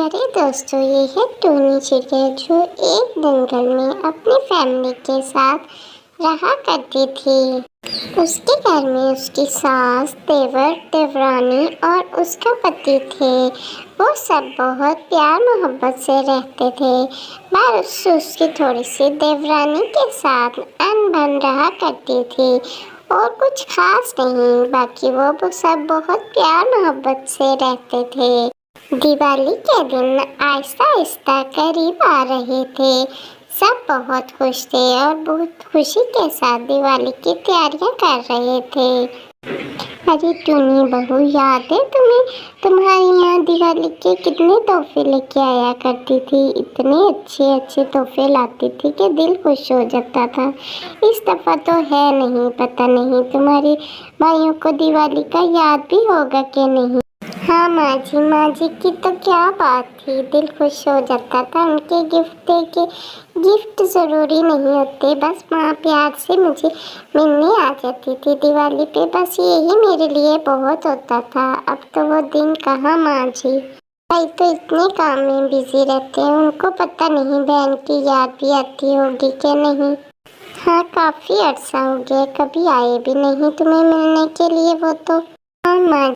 अरे दोस्तों, ये है टूनी चिड़िया जो एक जंगल में अपनी फैमिली के साथ रहा करती थी। उसके घर में उसकी सास, देवर, देवरानी और उसका पति थे। वो सब बहुत प्यार मोहब्बत से रहते थे। बस उसकी थोड़ी सी देवरानी के साथ अनबन रहा करती थी और कुछ खास नहीं, बाकी वो सब बहुत प्यार मोहब्बत से रहते थे। दिवाली के दिन आहिस्ता आहिस्ता करीब आ रहे थे। सब बहुत खुश थे और बहुत खुशी के साथ दिवाली की तैयारियां कर रहे थे। अरे टूनी बहू, याद है तुम्हें? तुम्हारी माँ दिवाली के कितने तोहफे लेके आया करती थी। इतने अच्छे अच्छे तोहफे लाती थी कि दिल खुश हो जाता था। इस दफ़ा तो है नहीं, पता नहीं तुम्हारे भाइयों को दिवाली का याद भी होगा कि नहीं। हाँ माँ जी की तो क्या बात थी, दिल खुश हो जाता था उनके गिफ्ट देके। गिफ्ट ज़रूरी नहीं होते, बस माँ प्यार से मुझे मिलने आ जाती थी दिवाली पे, बस यही मेरे लिए बहुत होता था। अब तो वो दिन कहाँ माँ जी। भाई तो इतने काम में बिजी रहते हैं, उनको पता नहीं बहन की याद भी आती होगी कि नहीं। हाँ, काफ़ी अर्सा हो गया, कभी आए भी नहीं तुम्हें मिलने के लिए वो तो। हाँ माँ।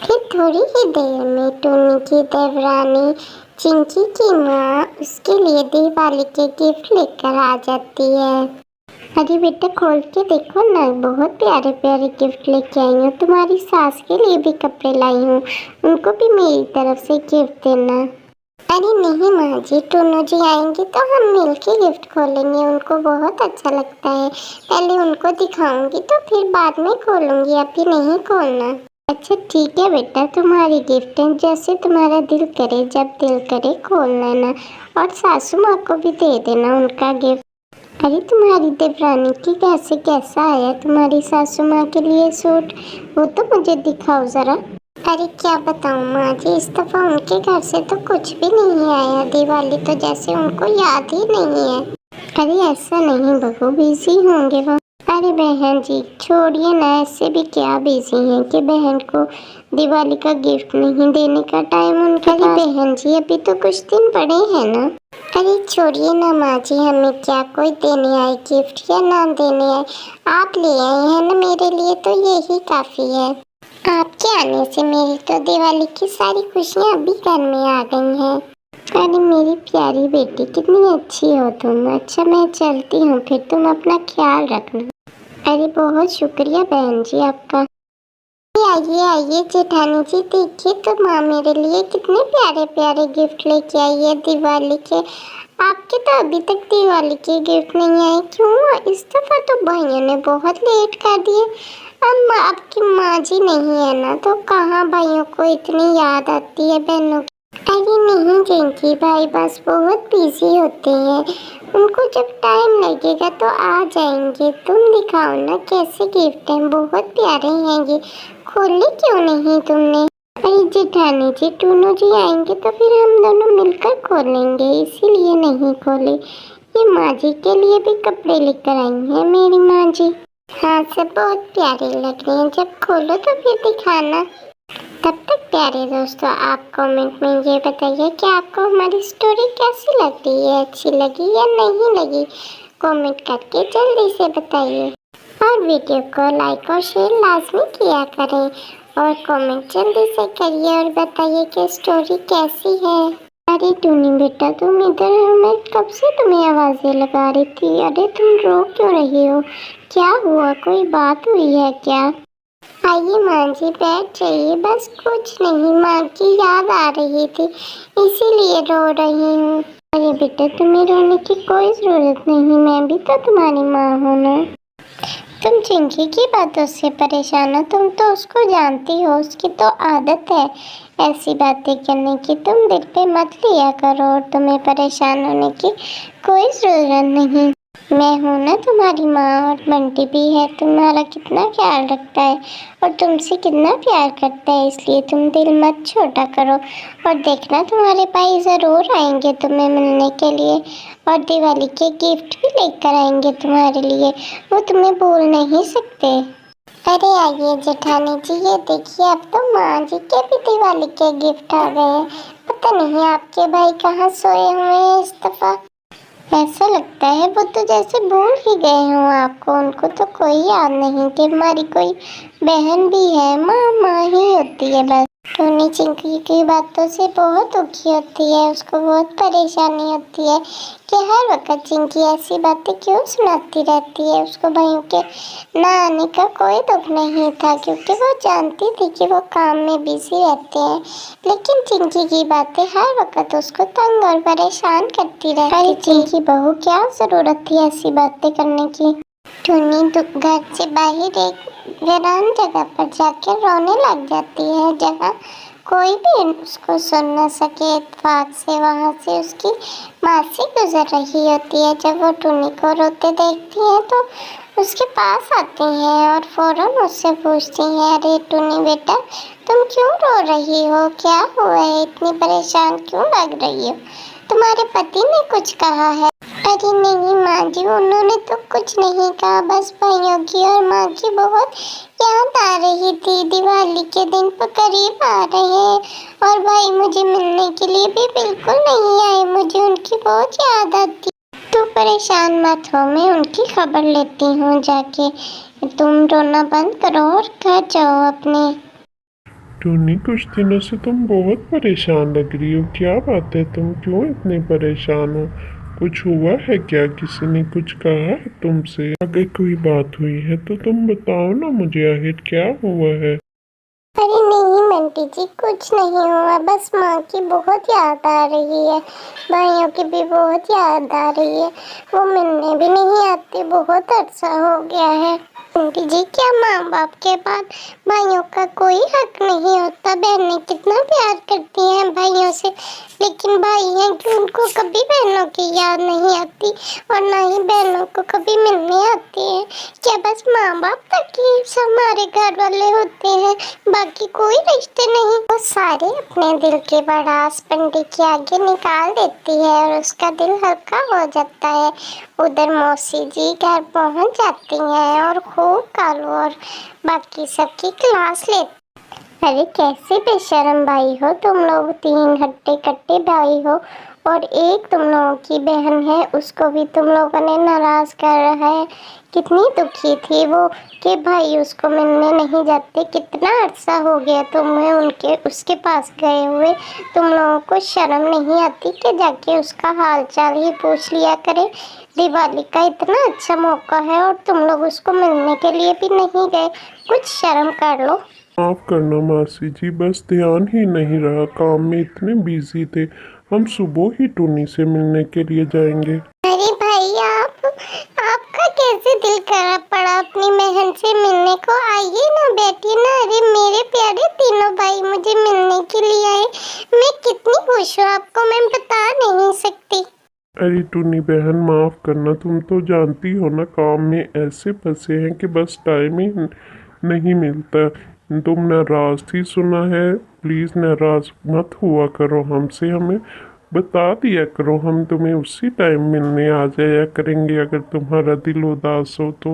फिर थोड़ी ही देर में टूनी की देवरानी चिंकी की माँ उसके लिए दिवाली के गिफ्ट लेकर आ जाती है। अरे बेटा, खोल के देखो ना, बहुत प्यारे प्यारे गिफ्ट लेके आई हूँ। तुम्हारी सास के लिए भी कपड़े लाई हूँ, उनको भी मेरी तरफ से गिफ्ट देना। अरे नहीं माँ जी, टूनू जी आएंगे तो हम मिलके गिफ्ट खोलेंगे, उनको बहुत अच्छा लगता है। पहले उनको दिखाऊंगी तो फिर बाद में खोलूंगी, अभी नहीं खोलना। अच्छा ठीक है बेटा, तुम्हारी गिफ्ट है, जैसे तुम्हारा दिल करे, जब दिल करे खोल लेना। और सासू माँ को भी दे देना उनका गिफ्ट। अरे तुम्हारी देवरानी की कैसे कैसा आया तुम्हारी सासू माँ के लिए सूट, वो तो मुझे दिखाओ ज़रा। अरे क्या बताऊँ माँ जी, इस दफ़ा उनके घर से तो कुछ भी नहीं आया। दिवाली तो जैसे उनको याद ही नहीं है। अरे ऐसा नहीं बहू, बिजी होंगे वो। अरे बहन जी छोड़िए ना, ऐसे भी क्या बिजी हैं कि बहन को दिवाली का गिफ्ट नहीं देने का टाइम उनके पास। बहन जी अभी तो कुछ दिन पड़े हैं ना। अरे छोड़िए ना माँ जी, हमें क्या कोई देने आए गिफ्ट या ना देने आए, आप ले आए हैं ना मेरे लिए, तो यही काफ़ी है। आपके आने से मेरी तो दिवाली की सारी खुशियाँ अभी घर में आ गई हैं। अरे मेरी प्यारी बेटी, कितनी अच्छी हो तुम। अच्छा मैं चलती हूँ, फिर तुम अपना ख्याल रखना। अरे बहुत शुक्रिया बहन जी आपका। आइए आइए जेठानी जी, देखिए तो माँ मेरे लिए कितने प्यारे प्यारे गिफ्ट लेके आई है दिवाली के। आपके तो अभी तक दिवाली के गिफ्ट नहीं आए, क्यों? इस दफ़ा तो भाइयों ने बहुत लेट कर दिए। अब आपकी माँ जी नहीं है ना, तो कहाँ भाइयों को इतनी याद आती है बहनों की। अरे नहीं जिंकी भाई, बस बहुत बिजी होते हैं, उनको जब टाइम लगेगा तो आ जाएंगे। तुम दिखाओ ना कैसे गिफ्ट हैं, बहुत प्यारे हैं ये, खोले क्यों नहीं तुमने? अरे जेठानी जी, टूनू जी आएंगे तो फिर हम दोनों मिलकर खोलेंगे, इसीलिए नहीं खोले। ये माँ जी के लिए भी कपड़े लेकर आई हैं मेरी माँ जी। हाँ सब बहुत प्यारे लग रहे हैं, जब खोलो तो फिर दिखाना। तब तक प्यारे दोस्तों, आप कमेंट में ये बताइए कि आपको हमारी स्टोरी कैसी लग रही है, अच्छी लगी या नहीं लगी। कमेंट करके जल्दी से बताइए और वीडियो को लाइक और शेयर लाजमी किया करें और कमेंट जल्दी से करिए और बताइए कि स्टोरी कैसी है। अरे टूनी बेटा, तुम इधर हो, मैं कब से तुम्हें आवाज़ें लगा रही थी। अरे तुम रो क्यों रही हो, क्या हुआ, कोई बात हुई है क्या? आइए माँ जी बैठ जाइए, बस कुछ नहीं, माँ की याद आ रही थी इसीलिए रो रही हूँ। अरे बेटा, तुम्हें रोने की कोई ज़रूरत नहीं, मैं भी तो तुम्हारी माँ हूँ ना। तुम चिंकी की बातों से परेशान हो, तुम तो उसको जानती हो, उसकी तो आदत है ऐसी बातें करने की। तुम दिल पे मत लिया करो और तुम्हें परेशान होने की कोई ज़रूरत नहीं। मैं हूँ ना तुम्हारी माँ, और बंटी भी है, तुम्हारा कितना ख्याल रखता है और तुमसे कितना प्यार करता है, इसलिए तुम दिल मत छोटा करो। और देखना तुम्हारे भाई ज़रूर आएंगे तुम्हें मिलने के लिए और दिवाली के गिफ्ट भी लेकर आएंगे तुम्हारे लिए, वो तुम्हें भूल नहीं सकते। अरे आइए जेठानी जी, ये देखिए अब तो माँ जी के भी दिवाली के गिफ्ट आ गए हैं। पता नहीं आपके भाई कहाँ सोए हुए हैं इस दफा। ऐसा लगता है वो तो जैसे भूल ही गए हों आपको। उनको तो कोई याद नहीं कि हमारी कोई बहन भी है। माँ माँ ही होती है बस। टोनी चिंकी की बातों से बहुत दुखी होती है, उसको बहुत परेशानी होती है कि हर वक्त चिंकी ऐसी बातें क्यों सुनाती रहती है। उसको भाइयों के ना आने का कोई दुख नहीं था, क्योंकि वो जानती थी कि वो काम में बिजी रहते हैं। लेकिन चिंकी की बातें हर वक्त उसको तंग और परेशान करती रहती थी। चिंकी बहू, क्या जरूरत थी ऐसी बातें करने की। टुन्नी घर से बाहर एक वीरान जगह पर जाकर रोने लग जाती है, जहाँ कोई भी उसको सुन न सके। इत्तेफाक से वहाँ से उसकी मासी गुजर रही होती है। जब वो टुन्नी को रोते देखती है तो उसके पास आती हैं और फौरन उससे पूछती हैं, अरे टुन्नी बेटा, तुम क्यों रो रही हो? क्या हुआ है? इतनी परेशान क्यों लग रही हो? तुम्हारे पति ने कुछ कहा है? अरे नहीं माँ जी, उन्होंने तो कुछ नहीं कहा, बस भाइयों की और माँ की बहुत याद आ रही थी। दिवाली के दिन पर करीब आ रहे हैं और भाई मुझे मिलने के लिए भी बिल्कुल नहीं आए। मुझे उनकी बहुत याद आती। तू परेशान मत हो, मैं उनकी खबर लेती हूँ जाके। तुम रोना बंद करो और घर जाओ अपने। टोनी, कुछ दिनों से तुम बहुत परेशान लग रही हो। क्या बात है, तुम क्यों इतनी परेशान हो? कुछ हुआ है क्या? किसी ने कुछ कहा है तुमसे? अगर कोई बात हुई है तो तुम बताओ ना मुझे, आखिर क्या हुआ है? अरे नहीं बंटी जी, कुछ नहीं हुआ, बस माँ की बहुत याद आ रही है। भाइयों की भी बहुत याद आ रही है। वो मिलने भी नहीं आते, बहुत अरसा हो गया है। बंटी जी, क्या माँ बाप के बाद भाइयों का कोई हक नहीं होता? बहनें कितना प्यार करती हैं भाइयों से, लेकिन भाई हैं कि उनको कभी बहनों की याद नहीं आती और ना ही बहनों को कभी मिलने आती है। क्या बस माँ बाप तक ही हमारे घर वाले होते हैं, बाकी कोई रिश्ते नहीं? वो सारे अपने दिल के भड़ास पंडित के आगे निकाल देती है और उसका दिल हल्का हो जाता है। उधर मौसी जी घर पहुंच जाती हैं और खूब कालू और बाकी सबकी क्लास लेती। अरे कैसे बेशरम भाई हो तुम लोग, 3 हट्टे कट्टे भाई हो और एक तुम लोगों की बहन है, उसको भी तुम लोगों ने नाराज कर रहा है। कितनी दुखी थी वो कि भाई उसको मिलने नहीं जाते। कितना अरसा हो गया तुम्हें उनके उसके पास गए हुए। तुम लोगों को शर्म नहीं आती कि जाके उसका हाल चाल ही पूछ लिया करे? दिवाली का इतना अच्छा मौका है और तुम लोग उसको मिलने के लिए भी नहीं गए। कुछ शर्म कर लो। माफ करना मासी जी, बस ध्यान ही नहीं रहा, काम में इतने बिजी थे। हम सुबह ही टोनी से मिलने के लिए जाएंगे। अरे भाई, आपका कैसे दिल करा पड़ा अपनी बहन से मिलने को? आइए ना, बैठिए ना। अरे मेरे प्यारे तीनों भाई मुझे मिलने के लिए आए। मैं कितनी खुश हूँ, आपको मैं बता नहीं सकती। अरे टूनी बहन, माफ करना, तुम तो जानती हो ना, काम में ऐसे फंसे हैं कि बस टाइम ही नहीं मिलता। तुम नाराज थी सुना है, प्लीज़ नाराज मत हुआ करो हमसे, हमें बता दिया करो, हम तुम्हें उसी टाइम मिलने आ जाया करेंगे। अगर तुम्हारा दिल उदास हो तो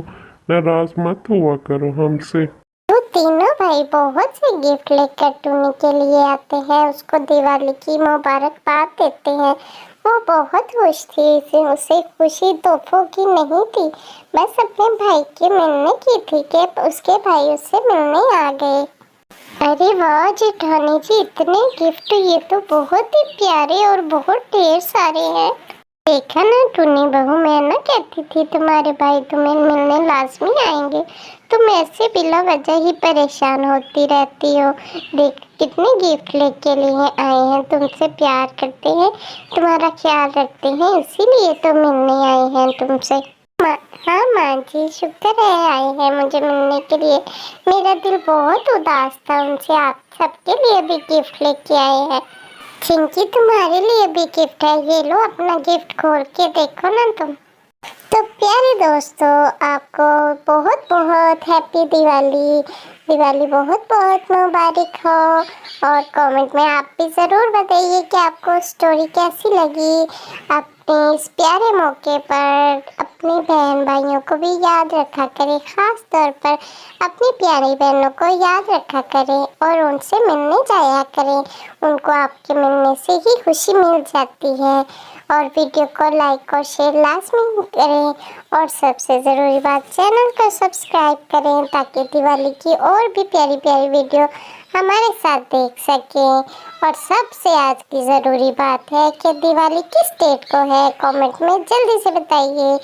नाराज मत हुआ करो हमसे। वो तीनों भाई बहुत से गिफ्ट लेकर टूनी के लिए आते हैं, उसको दिवाली की मुबारकबाद देते हैं। वो बहुत खुश थी, इसे उसे खुशी तोहफों की नहीं थी, बस अपने भाई के मिलने की थी कि उसके भाई उससे मिलने आ गए। अरे वाह जेठानी जी, इतने गिफ्ट! ये तो बहुत ही प्यारे और बहुत ढेर सारे हैं। देखा ना टुन्नी बहू, मैं ना कहती थी तुम्हारे भाई तुम्हें मिलने लाजमी आएंगे। तुम ऐसे बिला वजह ही परेशान होती रहती हो। देख कितने गिफ्ट लेके लिए आए हैं, तुमसे प्यार करते हैं, तुम्हारा ख्याल रखते हैं, इसीलिए तो मिलने आए हैं तुमसे। हाँ माँ जी, शुक्र है आए हैं मुझे मिलने के लिए। मेरा दिल बहुत उदास था उनसे। आप सबके लिए भी गिफ्ट लेके आए हैं। चिंकी, तुम्हारे लिए भी गिफ्ट है, ये लो अपना गिफ्ट खोल के देखो ना तुम। तो प्यारे दोस्तों, आपको बहुत बहुत हैप्पी दिवाली। दिवाली बहुत बहुत मुबारक हो। और कमेंट में आप भी ज़रूर बताइए कि आपको स्टोरी कैसी लगी। अपने इस प्यारे मौके पर अपनी बहन भाइयों को भी याद रखा करें, ख़ास तौर पर अपनी प्यारी बहनों को याद रखा करें और उनसे मिलने जाया करें। उनको आपके मिलने से ही खुशी मिल जाती है। और वीडियो को लाइक और शेयर लाजमी करें और सबसे ज़रूरी बात, चैनल को सब्सक्राइब करें ताकि दिवाली की और भी प्यारी प्यारी वीडियो हमारे साथ देख सकें। और सबसे आज की ज़रूरी बात है कि दिवाली किस डेट को है, कमेंट में जल्दी से बताइए।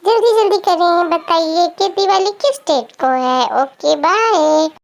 जल्दी जल्दी करें, बताइए कि दिवाली किस डेट को है। Okay bye.